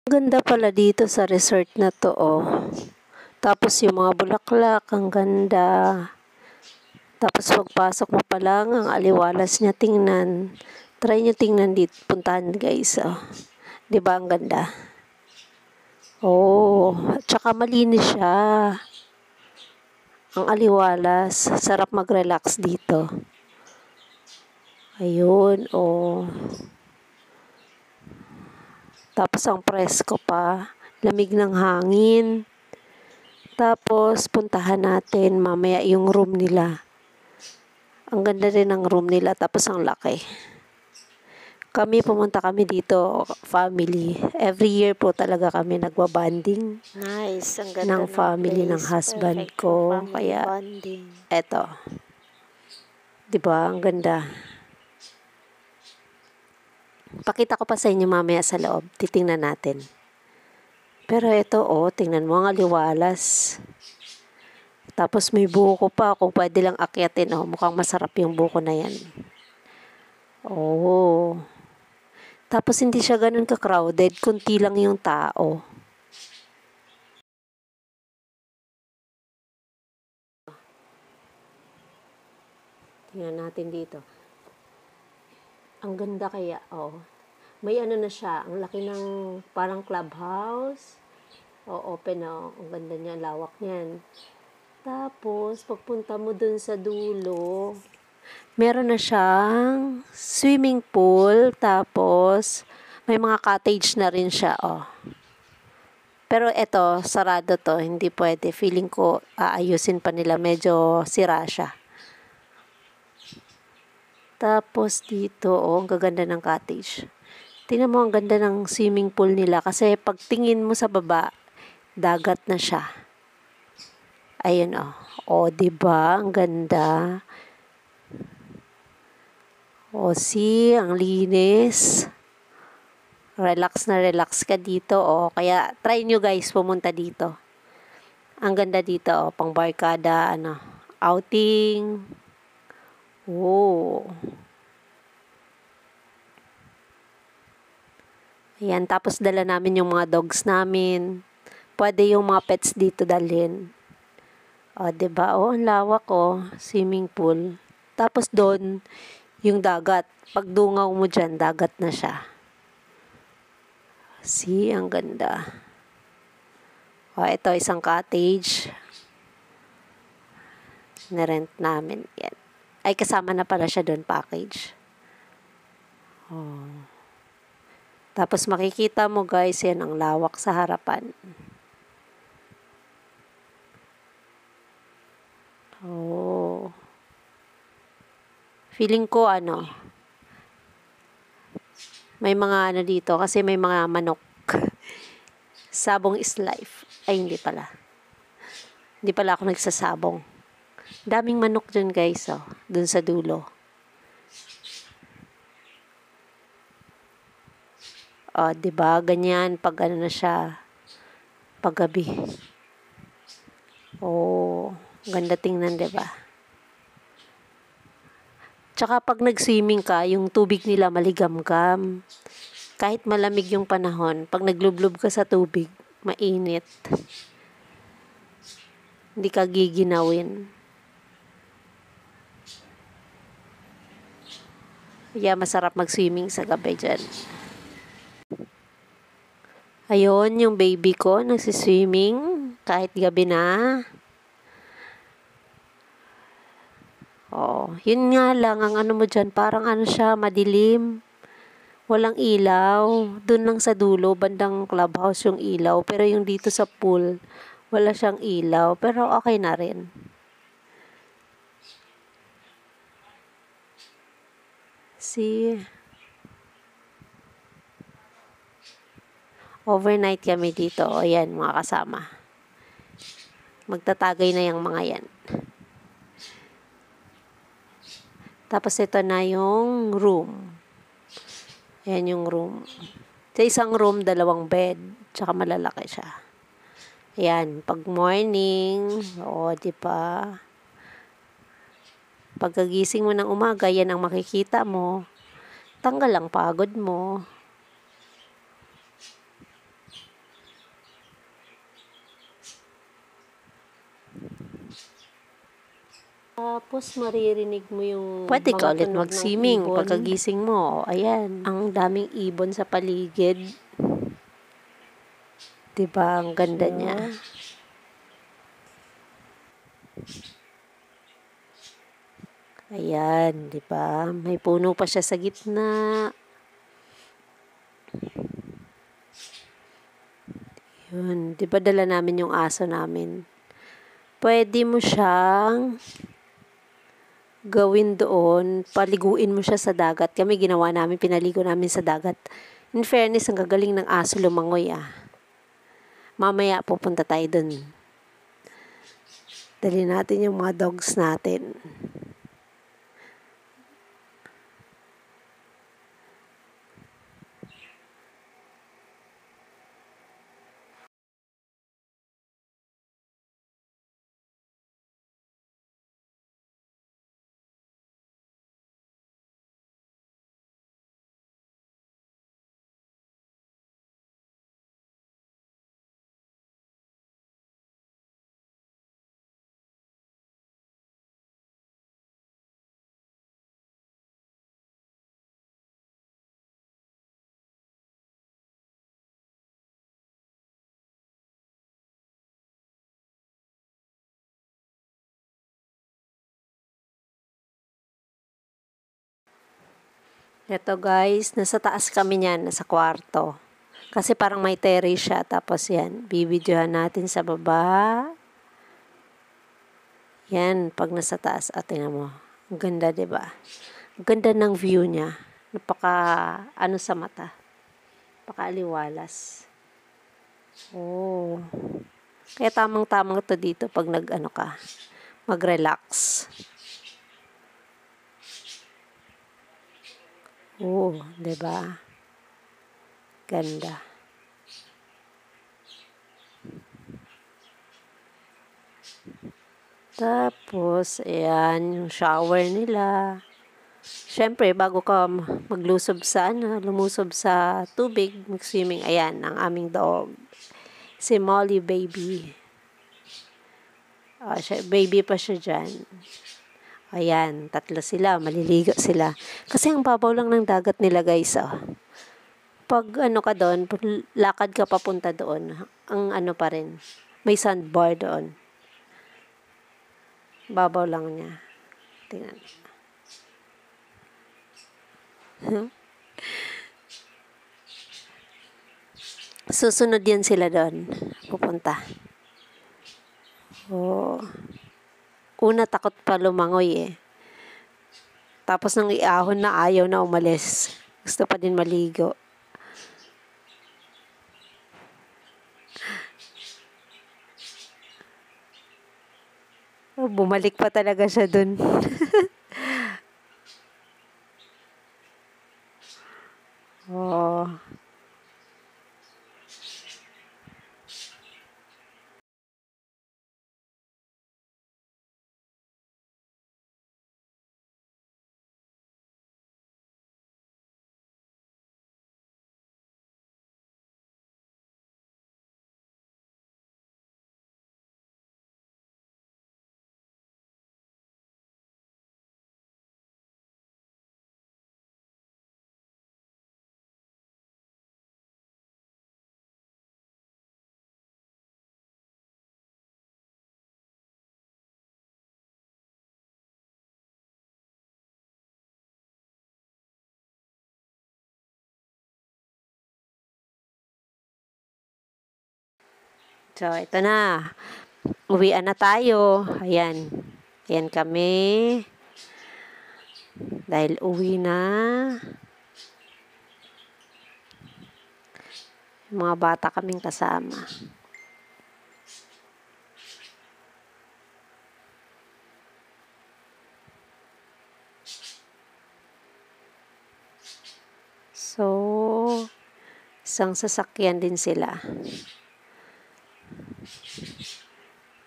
Ganda pala dito sa resort na to, oh. Tapos yung mga bulaklak, ang ganda. Tapos pagpasok mo pa lang, ang aliwalas niya tingnan. Try nyo tingnan dito, puntahan guys, oh. Diba ang ganda? Oh, tsaka malinis siya. Ang aliwalas, sarap mag-relax dito. Ayun, oh. Tapos ang presko pa, lamig ng hangin. Tapos puntahan natin mamaya yung room nila. Ang ganda rin ng room nila, tapos ang laki. Pumunta kami dito, family. Every year po talaga kami nagbabanding. Nice, ang ganda ng family place. ng husband Perfect ko. for family Kaya, bonding. eto. Diba? Ang ganda. Pakita ko pa sa inyo mamaya sa loob. Titingnan natin. Pero ito, oh, tingnan mo ang aliwalas. Tapos may buko pa. Kung pwede lang akyatin, oh. Mukhang masarap yung buko na yan. Oh. Tapos hindi siya ganun ka-crowded. Kunti lang yung tao. Tingnan natin dito. Ang ganda kaya, oh. May ano na siya, ang laki ng parang clubhouse. Oh, open, oh. Ang ganda niya, lawak niyan. Tapos, pagpunta mo dun sa dulo, meron na siyang swimming pool. Tapos, may mga cottage na rin siya, oh. Pero eto, sarado to. Hindi pwede. Feeling ko, aayusin pa nila. Medyo sira siya. Tapos dito, oh, ang gaganda ng cottage. Tingnan mo, ang ganda ng swimming pool nila. Kasi pagtingin mo sa baba, dagat na siya. Ayun, oh. Oh, diba? Ang ganda. Oh, see? Ang linis. Relax na relax ka dito, oh. Kaya, try nyo guys, pumunta dito. Ang ganda dito, oh. Pang barkada, ano, outing. Oh. Ayan, tapos dala namin yung mga dogs namin. Pwede yung mga pets dito dalhin. O, diba? O, ang lawak, o. Swimming pool. Tapos doon, yung dagat. Pag dungaw mo dyan, dagat na siya. See, ang ganda. O, ito, isang cottage. Na-rent namin. Yan. Ay, kasama na pala siya doon, package. O. Tapos makikita mo, guys, yan, ang lawak sa harapan. Oh. Feeling ko may mga dito kasi may mga manok. Sabong is life. Ay, hindi pala. Hindi pala ako nagsasabong. Daming manok dun, guys, oh. Dun sa dulo. Oh, 'di ba? Ganyan pag na siya paggabi. Oh, ganda tingnan, 'di ba? Tsaka pag nag-swimming ka, yung tubig nila maligamgam. Kahit malamig yung panahon, pag naglublob ka sa tubig, mainit. Hindi ka giginawin. Kaya masarap mag-swimming sa gabi dyan. Ayun, yung baby ko nagsiswimming kahit gabi na. Oh, yun nga lang, ang mo dyan, parang siya, madilim. Walang ilaw. Doon lang sa dulo, bandang clubhouse yung ilaw. Pero yung dito sa pool, wala siyang ilaw. Pero okay na rin. See? Overnight kami dito. O yan, mga kasama. Magtatagay na yung mga yan. Tapos ito na yung room. Ayan yung room. Sa isang room, 2 bed. Tsaka malalaki siya. Ayan, pag morning, diba? Pagkagising mo ng umaga, yan ang makikita mo. Tanggal ang pagod mo. Tapos maririnig mo yung Pwede ka mga ulit tunog ng mag-swimming ibon. pagkagising mo. Ayan. Ang daming ibon sa paligid. Diba? Ang ganda niya. Ayan, diba? May puno pa siya sa gitna. Yun. Diba dala namin yung aso namin? Pwede mo siyang gawin doon, paliguin mo siya sa dagat. Kami ginawa namin, pinaligo namin sa dagat. In fairness, ang gagaling ng aso lumangoy Mamaya pupunta tayo doon. Dali natin yung mga dogs natin. Ito guys, nasa taas kami niyan, nasa kwarto. Kasi parang may terrace siya. Tapos yan, bibidyohan natin sa baba. Yan, pag nasa taas, tingnan mo. Ang ganda, diba? Ang ganda ng view niya. Napaka, sa mata. Napaka-aliwalas. Oh. Kaya tamang-tamang to dito pag mag-relax. Oh, diba? Ganda. Tapos, ayan, yung shower nila. Siyempre, bago ka lumusob sa tubig, mag-swimming, ayan, ang aming dog. Si Molly baby. Baby pa siya dyan. Ayan, 3 sila, maliligo sila. Kasi ang babaw lang ng dagat nila guys, Pag ka doon, lakad ka papunta doon, ang pa rin, may sandbar doon. Babaw lang niya. Tingnan. Susunod yan sila doon, pupunta. Oh. Una, takot pa lumangoy Tapos nang iahon na, ayaw na umalis. Gusto pa din maligo. Bumalik pa talaga siya dun. Oh. So, ito na. Uwian na tayo. Ayan. Ayan kami. Dahil uwi na. Mga bata kaming kasama. So, isang sasakyan din sila.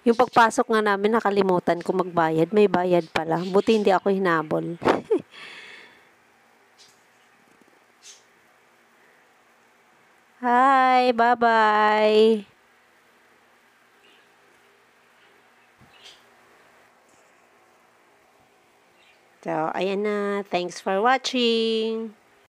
Yung pagpasok nga namin, nakalimutan ko magbayad. May bayad pala. Buti hindi ako hinabol. Hi, bye-bye. So, ayan na. Thanks for watching.